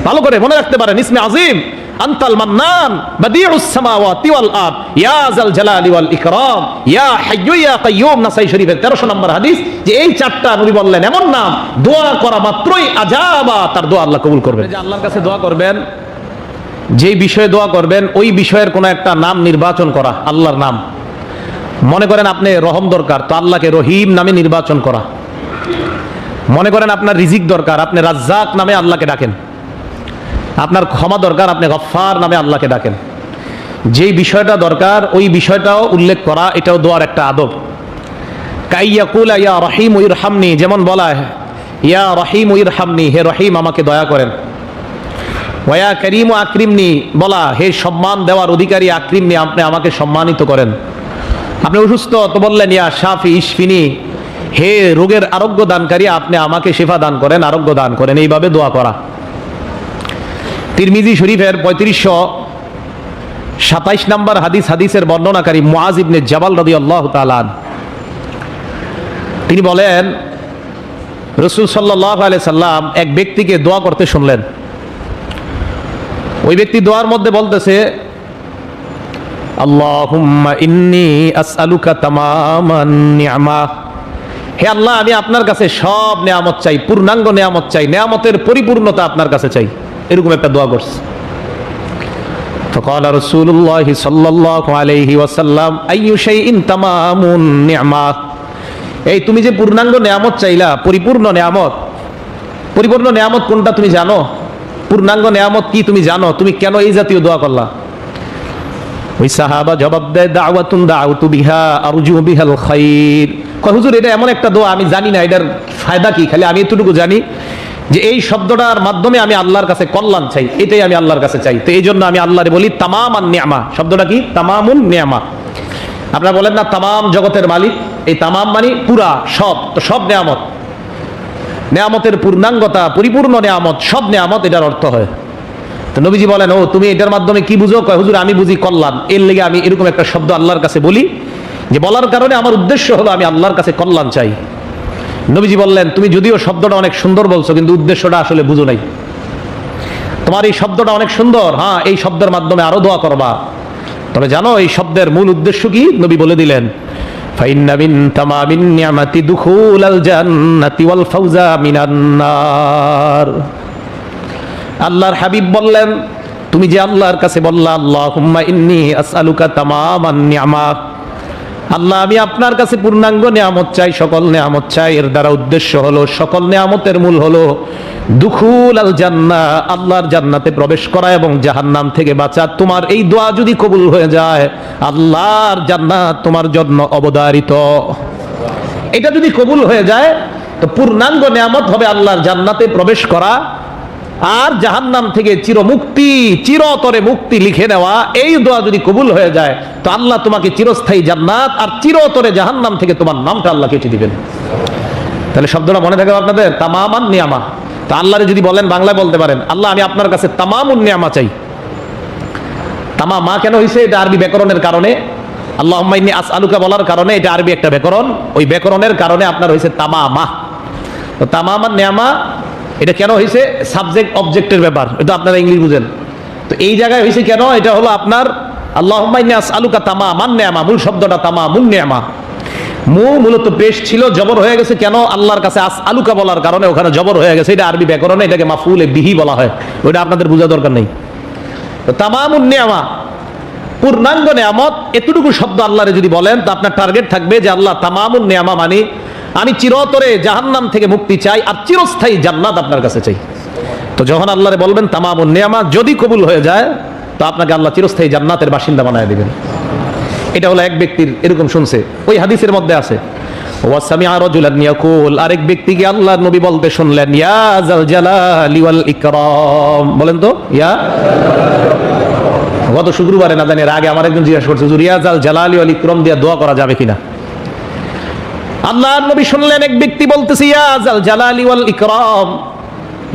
ভালো করে মনে রাখতে পারেন, ইসমে আজিম আনতাল মান্নান বাদিউস সামাওয়াতি ওয়াল আরদ ইয়া যাল জালালি ওয়াল ইকরাম ইয়া হাইয়্যু ইয়া কাইয়্যুম। নাসাই শরীফের 1300 নম্বর হাদিস, যে এই চারটা নবী বললেন এমন নাম দোয়া করা মাত্রই আজাবা, তার দোয়া আল্লাহ কবুল করবেন। যে আল্লাহর কাছে দোয়া করবেন, যেই বিষয়ে দোয়া করবেন ওই বিষয়ের কোনো একটা নাম নির্বাচন করা, আল্লাহর নাম। মনে করেন আপনি রহম দরকার, তো আল্লাহকে রহিম নামে নির্বাচন করা। মনে করেন আপনার রিজিক দরকার, আপনি রাজ্জাক নামে আল্লাহকে ডাকেন। আপনার ক্ষমা দরকার, আপনি গফফার নামে আল্লাহকে ডাকেন। যেই বিষয়টা দরকার ওই বিষয়টাও উল্লেখ করা, এটাও দোয়ার একটা আদব। কাইয়াকুলা ইয়া রহিম ইরহামনি, যেমন বলা ইয়া রহিম ইরহামনি, হে রহিম আমাকে দয়া করেন। ওয়া করিম আকরিমনি, বলা হে সম্মান দেওয়ার অধিকারী আকরিমনি, আপনি আমাকে সম্মানিত করেন। আপনি অসুস্থ, তো বললেন ইয়া শাফি ইশফিনি, হে রোগের আরোগ্য দানকারী, আপনি আমাকে শিফা দান করেন, আরোগ্য দান করেন। এইভাবে দোয়া করা। তিরমিজি শরীফের 3527 নম্বর হাদিস, হাদিসের বর্ণনাকারী মুআজ ইবনে জাবাল রাদিয়াল্লাহু তাআলা তিনি বলেন, রাসূল সাল্লাল্লাহু আলাইহি সাল্লাম এক ব্যক্তিকে দোয়া করতে শুনলেন। ওই ব্যক্তি দোয়ার মধ্যে বলতেছে, আল্লাহুম্মা ইন্নী আসআলুকা তামামান নি'মা, হে আল্লাহ আমি আপনার কাছে সব নেয়ামত চাই, পূর্ণাঙ্গ নেয়ামত চাই, নেয়ামতের পরিপূর্ণতা আপনার কাছে চাই। এরকম একটা দোয়া করছে। فقال رسول الله صلى الله عليه وسلم اي شيء تمام النعمه, এই তুমি যে পূর্ণাঙ্গ নেয়ামত চাইলা, পরিপূর্ণ নেয়ামত, পরিপূর্ণ নেয়ামত কোনটা তুমি জানো? পূর্ণাঙ্গ নেয়ামত কি তুমি জানো? তুমি কেন এই জাতীয় দোয়া করলা? ওই সাহাবা জবাব দেয়, দাওয়াতুন দাউতু বিহা আরজু বিহাল খাইর। কয় হুজুর এটা এমন একটা দোয়া আমি জানি না এটার ফায়দা কি, খালি আমি এতটুকু জানি যে এই শব্দটার মাধ্যমে আমি আল্লাহর কাছে কল্যাণ চাই, এটাই আমি আল্লাহর কাছে চাই। তো এই জন্য আমি আল্লাহরে বলি তামামান নিয়ামা। শব্দটা কি? তামামুন নিয়ামা। আপনারা বলেন না তামাম জগতের মালিক, এই তামাম মানে পুরা, সব। তো সব নেয়ামত, নেয়ামতের পূর্ণাঙ্গতা, পরিপূর্ণ নেয়ামত, সব নেয়ামত, এটার অর্থ হয়। তো নবীজি বলেন, ও তুমি এটার মাধ্যমে কি বুঝো? কয় হুজুর আমি বুঝি কল্যাণ, এর লেগে আমি এরকম একটা শব্দ আল্লাহর কাছে বলি, যে বলার কারণে আমার উদ্দেশ্য হলো আমি আল্লাহর কাছে কল্যাণ চাই। নবীজি বললেন, তুমি যদিও শব্দটা অনেক সুন্দর বলছো, কিন্তু উদ্দেশ্যটা আসলে বুঝো নাই। তোমার এই শব্দটা অনেক সুন্দর, হ্যাঁ এই শব্দের মাধ্যমে আরো দোয়া করবা, তবে জানো এই শব্দের মূল উদ্দেশ্য কি? নবী বলে দিলেন, ফাইন্না মিন তামামিন নিয়ামাতি দুখুলাল জান্নাতি ওয়াল ফাওজা মিনান নার। আল্লাহর হাবিব বললেন, তুমি যে আল্লাহর কাছে বললা আল্লাহুম্মা ইন্নী আসআলুকা তামামান নিয়ামা, আল্লাহ আমি আপনার কাছে পূর্ণাঙ্গ নেয়ামত চাই, সকল নেয়ামত চাই, এর দ্বারা উদ্দেশ্য হলো, সকল নেয়ামতের মূল হলো দুখুল আল জান্নাহ, আল্লাহর জান্নাতে প্রবেশ করা এবং জাহান্নাম থেকে বাঁচা। তোমার এই দোয়া যদি কবুল হয়ে যায়, আল্লাহর জান্নাত তোমার জন্য অবধারিত। এটা যদি কবুল হয়ে যায় তো পূর্ণাঙ্গ নেয়ামত হবে আল্লাহর জান্নাতে প্রবেশ করা, আর জাহান্নাম থেকে চিরমুক্তি, চিরতরে মুক্তি লিখে নেওয়া। এই দোয়া যদি কবুল হয়ে যায় তো আল্লাহ তোমাকে চিরস্থায়ী জান্নাত আর চিরতরে জাহান্নাম থেকে তোমার নামটা আল্লাহ কেটে দিবেন। তাহলে শব্দটা মনে থাকে আপনাদের, তামামান নিয়ামা। তো আল্লাহরে যদি বলেন, বাংলায় বলতে পারেন, আল্লাহ আমি আপনার কাছে তামামুন নিয়ামা চাই। তামামা কেন হয়েছে? এটা আরবি ব্যাকরণের কারণে। আল্লাহুম্মা ইন্নী আসআলুকা বলার কারণে, এটা আরবি একটা ব্যাকরণ, ওই ব্যাকরণের কারণে আপনার হয়েছে তামামা। তো তামামান নিয়ামা এটা কেন হয়েছে? সাবজেক্ট অবজেক্টের ব্যাপার, এটা আপনারা ইংলিশ বুঝেন। তো এই জায়গায় হয়েছে কেন? এটা হলো আপনার আল্লাহুম্মা ইন্নী আসআলুকা তামামান নিয়ামা, মূল শব্দটা তামামুন নিয়ামা। মূলত পেশ ছিল, জবর হয়ে গেছে কেন? আল্লাহর কাছে আসআলুকা বলার কারণে ওখানে জবর হয়ে গেছে। এটা আরবি ব্যাকরণে এটাকে মাফউলে বিহি বলা হয়, ওইটা আপনাদের বোঝা দরকার নেই। তো তামামুন নিয়ামা, পূর্ণাঙ্গ নিয়ামত, এতটুকু শব্দ আল্লাহরে যদি বলেন তো আপনার টার্গেট থাকবে যে আল্লাহ তামামুন নিয়ামা মানে আমি চিরতরে জাহান্নাম থেকে মুক্তি চাই আর চিরস্থায়ী জান্নাত আপনার কাছে চাই। তো যখন আল্লাহরে বলবেন তামামুন নিয়ামা, যদি কবুল হয়ে যায় তো আপনাকে আল্লাহ চিরস্থায়ী জান্নাতের বাসিন্দা বানায় দিবেন। এটা হলো এক ব্যক্তির এরকম শুনছে, ওই হাদিসের মধ্যে আছে। ওয়া সামিআ রাজুলান ইয়াকুল, আরেক ব্যক্তিকে আল্লাহর নবী বলতে শুনলেন, ইয়া যাল জালালি ওয়াল ইকরাম। বলেন তো, ইয়া। গত শুক্রবারে না জানি এর আগে আমার একজন জিজ্ঞাসা করছে, ইয়া যাল জালালি ওয়াল ইকরাম দিয়ে দোয়া করা যাবে কিনা? আল্লাহর নবী শুনলেন এক ব্যক্তি বলতেছে, ইয়া যাল জালালি ওয়াল ইকরাম,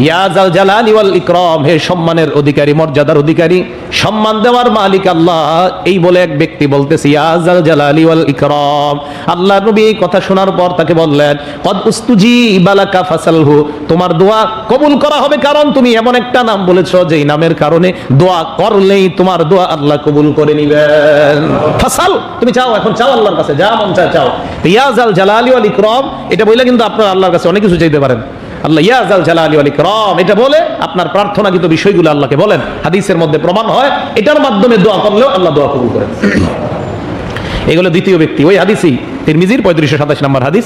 ইয়া জাল জালালি ওয়াল ইকরাম, হে সম্মানের অধিকারী, মর্যাদার অধিকারী, সম্মান দেওয়ার মালিক আল্লাহ, এই বলে এক ব্যক্তি বলতেছে ইয়া জাল জালালি ওয়াল ইকরাম। আল্লাহর নবী এই কথা শোনার পর তাকে বললেন কদ উস্তুজিবা লাকা ফাসালহু, তোমার দোয়া কবুল করা হবে, কারণ তুমি এমন একটা নাম বলেছো যেই নামের কারণে দোয়া করলেই তোমার দোয়া আল্লাহ কবুল করে নেবেন। ফাসাল, তুমি চাও, এখন চাও আল্লাহর কাছে, যা মন চায় চাও। ইয়া জাল জালালি ওয়াল ইকরাম এটা বলে কিন্তু আপনারা আল্লাহর কাছে অনেক কিছু চাইতে পারেন। আল্লাহ ইয়া জাল জালালি ওয়াল ইকরাম এটা বলে আপনার প্রার্থনাকৃত বিষয়গুলো আল্লাহকে বলেন। হাদিসের মধ্যে প্রমাণ হয় এটার মাধ্যমে দোয়া করলেও আল্লাহ দোয়া কবুল করেন। এগুলো দ্বিতীয় ব্যক্তি, ওই হাদিসই তিরমিজির 3527 নম্বর হাদিস।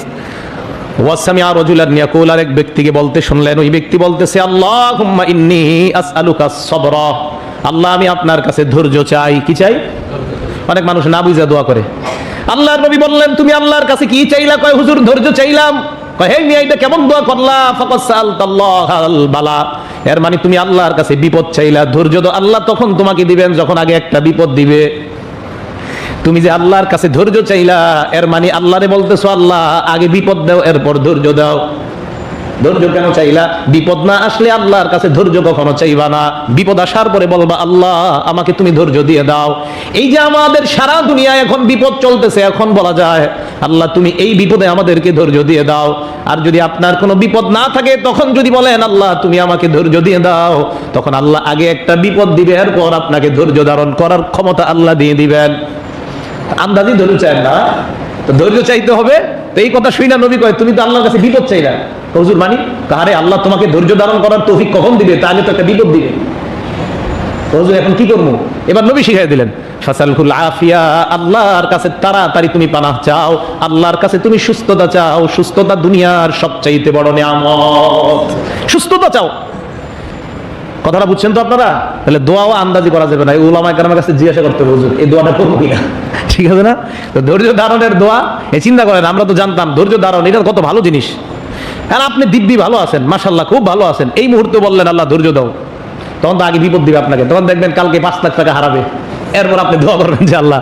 ওয়াসামিআ রাজুলান ইয়াকুল, আর এক ব্যক্তিকে বলতে শুনলেন, ওই ব্যক্তি বলতেছে আল্লাহুম্মা ইন্নী আসআলুকা সবরা, আল্লাহ আমি আপনার কাছে ধৈর্য চাই। কি চাই? অনেক মানুষ না বুঝে দোয়া করে। আল্লাহর নবী বললেন তুমি আল্লাহর কাছে কি চাইলা? কয় হুজুর ধৈর্য চাইলাম। কয় হে মিয়া এটা কেমন দোয়া করলা? ফাকাদ সাআলতাল্লাহাল বালা, এর মানে তুমি আল্লাহর কাছে বিপদ চাইলা। ধৈর্য তো আল্লাহ তখন তোমাকে দিবেন যখন আগে একটা বিপদ দিবে। তুমি যে আল্লাহর কাছে ধৈর্য চাইলা, এর মানে আল্লাহরে বলতেছো আল্লাহ আগে বিপদ দাও এরপর ধৈর্য দাও। ধৈর্য কেন চাইলা? বিপদ না আসলে আল্লাহর কাছে ধৈর্য কখনো চাইবা না, বিপদ আসার পরে বলবা আল্লাহ আমাকে তুমি ধৈর্য দিয়ে দাও। এই যে আমাদের সারা দুনিয়ায় এখন বিপদ চলতেছে, এখন বলা যায় আল্লাহ তুমি এই বিপদে আমাদেরকে ধৈর্য দিয়ে দাও। আর যদি আপনার কোনো বিপদ না থাকে তখন যদি বলেন আল্লাহ তুমি আমাকে ধৈর্য দিয়ে দাও, তখন আল্লাহ আগে একটা বিপদ দিবে, এরপর আপনাকে ধৈর্য ধারণ করার ক্ষমতা আল্লাহ দিয়ে দিবেন। আন্দাজি ধৈর্য চাই না, তো ধৈর্য চাইতে হবে। তো এই কথা শুই না নবী কয় তুমি তো আল্লাহর কাছে বিপদ চাইলা। হুজুর মানি কারে আল্লাহ তোমাকে ধৈর্য ধারণ করার তৌফিক কখন দিবে? তাহলে তো একটা বিপদ দিবে। হুজুর এখন কি করবো? এবার নবী শিখাই দিলেন ফাসালকুল আফিয়া, আল্লাহর কাছে তাড়াতাড়ি তুমি পানাহ চাও, আল্লাহর কাছে তুমি সুস্থতা চাও। সুস্থতা দুনিয়ার সবচাইতে বড় নিয়ামত, সুস্থতা চাও। কথাটা বুঝছেন তো আপনারা? তাহলে দোয়াও আন্দাজি করা যাবে না, উলামায়ে কেরামের কাছে জিজ্ঞাসা করতে হবে হুজুর এই দোয়াটা করবো কিনা। ঠিক আছে না? তো ধৈর্য ধারণের দোয়া, এই চিন্তা করেন আমরা তো জানতাম ধৈর্য ধারণ এটা কত ভালো জিনিস। আর আপনি দিব্যি ভালো আছেন, মাশাআল্লাহ খুব ভালো আছেন, এই মুহূর্তে বললেন আল্লাহ ধৈর্য দাও, তখন তো আগে বিপদ দিবে আপনাকে। তখন দেখবেন কালকে 5 লাখ টাকা হারাবে, এরপর আপনি দোয়া করবেন যে আল্লাহ,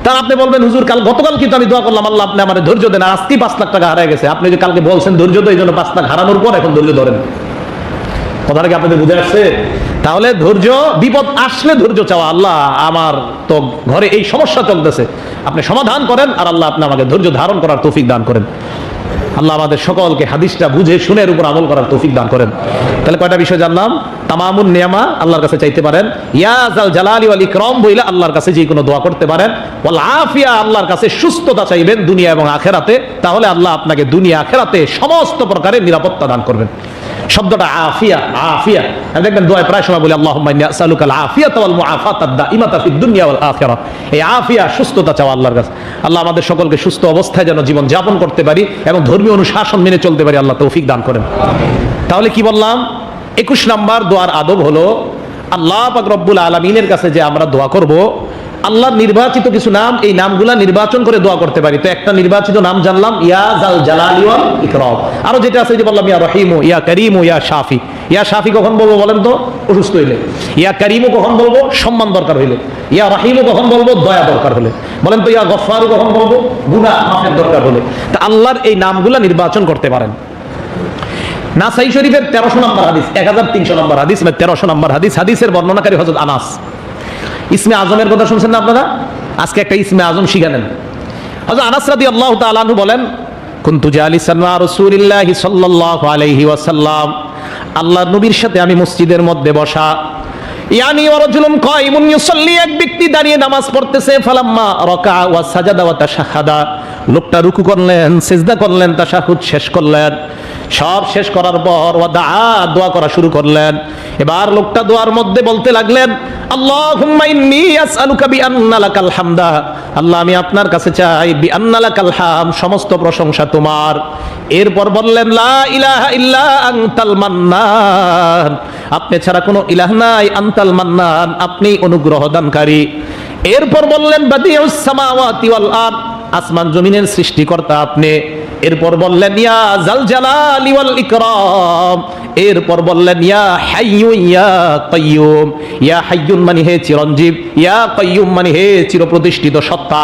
তার আপনি বলবেন হুজুর গতকাল কিন্তু আমি দোয়া করলাম আল্লাহ আপনি আমার ধৈর্য দেন, আজকে 5 লাখ টাকা হারিয়ে গেছে। আপনি যে কালকে বলছেন ধৈর্য দাও, এই জন্য 5 লাখ হারানোর পর এখন ধৈর্য ধরেন। কথাটা কি আপনাদের বুঝে আসছে? তাহলে ধৈর্য, বিপদ আসলে ধৈর্য চাওয়া, আল্লাহ আমার তো ঘরে এই সমস্যা চলতেছে, আপনি সমাধান করেন, আর আল্লাহ আপনি আমাকে ধৈর্য ধারণ করার তৌফিক দান করেন। আল্লাহ আমাদের সকলকে হাদিসটা বুঝে শুনে এর উপর আমল করার তৌফিক দান করেন। তাহলে কয়টা বিষয় জানলাম? তামামুন নিয়ামা আল্লাহর কাছে চাইতে পারেন, ইয়া জাল জালালি ওয়াল ইকরাম বইলা আল্লাহর কাছে যে কোনো দোয়া করতে পারেন, ওয়াল আফিয়া আল্লাহর কাছে সুস্থতা চাইবেন দুনিয়া এবং আখিরাতে, তাহলে আল্লাহ আপনাকে দুনিয়া আখিরাতে সমস্ত প্রকারের নিরাপত্তা দান করবেন। শব্দটা আফিয়া, আফিয়া দেখবেন দোয়ায় প্রায় সময় বলি আল্লাহুম্মা ইন্নী আসআলুকাল আফিয়াতা ওয়াল মুআফাতাদ দাইমাতা ফিদ দুনিয়া ওয়াল আখিরাহ। এই আফিয়া সুস্থতা চাওয়া আল্লাহর কাছে। আল্লাহ আমাদের সকলকে সুস্থ অবস্থায় যেন জীবন যাপন করতে পারি এবং ধর্মীয় অনুশাসন মেনে চলতে পারি, আল্লাহ তৌফিক দান করেন। তাহলে কি বললাম? 21 নম্বর দোয়ার আদব হলো আল্লাহ পাক রব্বুল আলামিনের কাছে যে আমরা দোয়া করব, আল্লাহর নির্বাচিত কিছু নাম, এই নামগুলা নির্বাচন করে দোয়া করতে পারি। তো একটা নির্বাচিত নাম জানলাম ইয়া জাল জালালি ওয়াল ইকরাম। আরো যেটা আছে যে বললাম ইয়া রহিম, ইয়া করিম, ইয়া শাফি। ইয়া শাফি কখন বলবো বলেন তো? অসুস্থ হইলে। ইয়া করিম কখন বলবো? সম্মান দরকার হইলে। ইয়া রহিম কখন বলবো? দয়া দরকার হলে। বলেন তো ইয়া গফফার কখন বলবো? গুনাহ মাফের দরকার হলে। তা আল্লাহর এই নামগুলা নির্বাচন করতে পারেন। নাসাই শরীফের 1300 নম্বর হাদিস, 1300 নম্বর হাদিস, 1300 নম্বর হাদিস, হাদিসের বর্ণনাকারী হযরত আনাস। ইসমে আজমের কথা শুনছেন না আপনারা? আজকে একটা ইসমে আজম শিখে নেন। হযরত আনাস রাদিয়াল্লাহু তাআলা আনহু বলেন কুনতু জালিসান মা রাসূলিল্লাহি সাল্লাল্লাহু আলাইহি ওয়াসাল্লাম, আল্লাহর নবীর সাথে আমি মসজিদের মধ্যে বসা। ইয়ানি ওয়া রাজুলুন কায়িমুন ইউসাল্লি, এক ব্যক্তি দাঁড়িয়ে নামাজ পড়তেছে। ফালাম্মা রাকা ওয়া সাজাদা ওয়া তাশাহাদা, লোকটা রুকু করলেন, সিজদা করলেন, তাশাহুদ শেষ করলেন। সব শেষ করার পর ওয়া দাআ, দোয়া করা শুরু করলেন। এবার লোকটা দোয়ার মধ্যে বলতে লাগলেন আল্লাহুম্মা ইন্নী আসআলুকা বিআন্না লাকাল হামদা, আল্লাহ আমি আপনার কাছে চাই বিআন্না লাকাল হাম, সমস্ত প্রশংসা তোমার। এরপর বললেন লা ইলাহা ইল্লা আনতাল মান্নান, আপনি ছাড়া কোনো ইলাহ নাই, আনতাল মান্নান আপনি অনুগ্রহ দানকারী। এরপর বললেন বাদিউস সামাওয়াতি ওয়াল আরদ, আসমান জমিনের সৃষ্টিকর্তা আপনি। এরপর বললেন ইয়া জাল জালালি ওয়াল ইকরাম, এরপর বললেন ইয়া হাইয়্যু ইয়া কাইয়্যুম, ইয়া হাইয়্যুন মানে হে চিরঞ্জীব, ইয়া কাইয়্যুম মানে হে চিরপ্রতিষ্ঠিত সত্তা।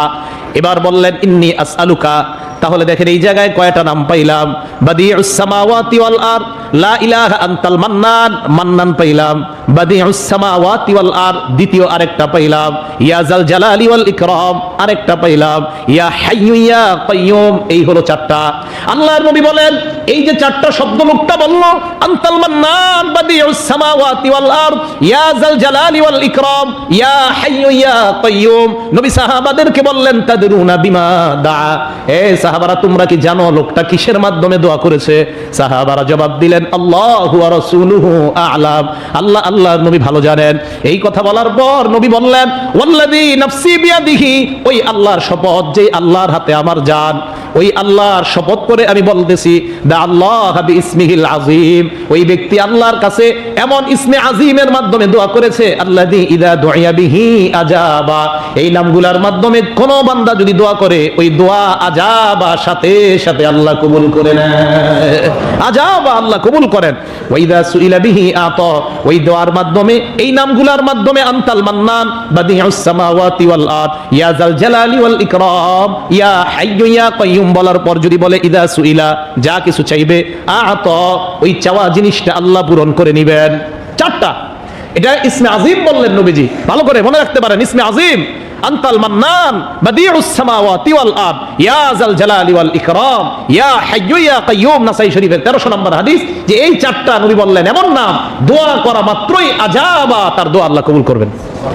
এবার বললেন ইন্নী আসআলুকা তাহলে দেখেন এই জায়গায় কয়টা নাম পাইলাম? বাদিউস সামাওয়াতি ওয়াল আরদ, লা ইলাহা আনতাল মান্নান, মান্নান পাইলাম। বাদিউস সামাওয়াতি ওয়াল আরদ, দ্বিতীয় আরেকটা পাইলাম। ইয়া জাল জালালি ওয়াল ইকরাম, আরেকটা পাইলাম। ইয়া হাইয়্যু ইয়া কাইয়্যুম, এই হলো চারটা। আল্লাহর নবী বলেন এই যে চারটা শব্দ লোকটা বলল, আনতাল মান্নান, বাদিউস সামাওয়াতি ওয়াল আরদ, ইয়া জাল জালালি ওয়াল ইকরাম, ইয়া হাইয়্যু ইয়া কাইয়্যুম। নবী সাহাবাদেরকে বললেন তাদরুনা বিমা দা, এ সাহাবারা তোমরা কি জানো লোকটা কিসের মাধ্যমে দোয়া করেছে? সাহাবারা জবাব দিলেন আল্লাহু ওয়া রাসূলুহু আ'লাম, আল্লাহ আল্লাহর নবী ভালো জানেন। এই কথা বলার পর নবী বললেন ওয়াল্লাযী নাফসি বিয়াদিহি, ওই আল্লাহর শপথ যে আল্লাহর হাতে আমার জান, ওই আল্লাহর শপথ করে আমি বলতেছি, দা আল্লাহ বিইসমিহিল আযীম, ওই ব্যক্তি আল্লাহর কাছে এমন ইসমে আযীমের মাধ্যমে দোয়া করেছে, আল্লাযী ইযা দুইয়া বিহি আজাবা, এই নামগুলোর মাধ্যমে কোন বান্দা যদি দোয়া করে ওই দোয়া আজাবা, সাথে সাথে আল্লাহ কবুল করে নেন। আজাবা, আল্লাহ কবুল করেন। ওয়াইদা সুইলা বিহি আতা, ওই দোয়ার মাধ্যমে এই নামগুলোর মাধ্যমে আনতাল মান্নান, বাদিউস সামাওয়াতি ওয়াল আরদ, ইয়া জাল জালালি ওয়াল ইকরাম, ইয়া হাইয়্যু ইয়া কাইয়্যুম বলার পর যদি বলে ইদা সুইলা, যা কিছু চাইবে, আতা, ওই চাওয়া জিনিসটা আল্লাহ পূরণ করে নেবেন। চারটা, এটা ইসমে আযীম বললেন নবীজি, ভালো করে মনে রাখতে পারেন। ইসমে আযীম আনতাল মান্নান, বাদিউস সামাওয়াতি ওয়াল আরদ, ইয়া জাল জালালি ওয়াল ইকরাম, ইয়া হাইয়্যু ইয়া কাইয়্যুম, নাসাই শরীফের 1300 নম্বর হাদিস, যে এই চারটা নবী বললেন এমন নাম দোয়া করা মাত্রই আজাবা, তার দোয়া আল্লাহ কবুল করবেন।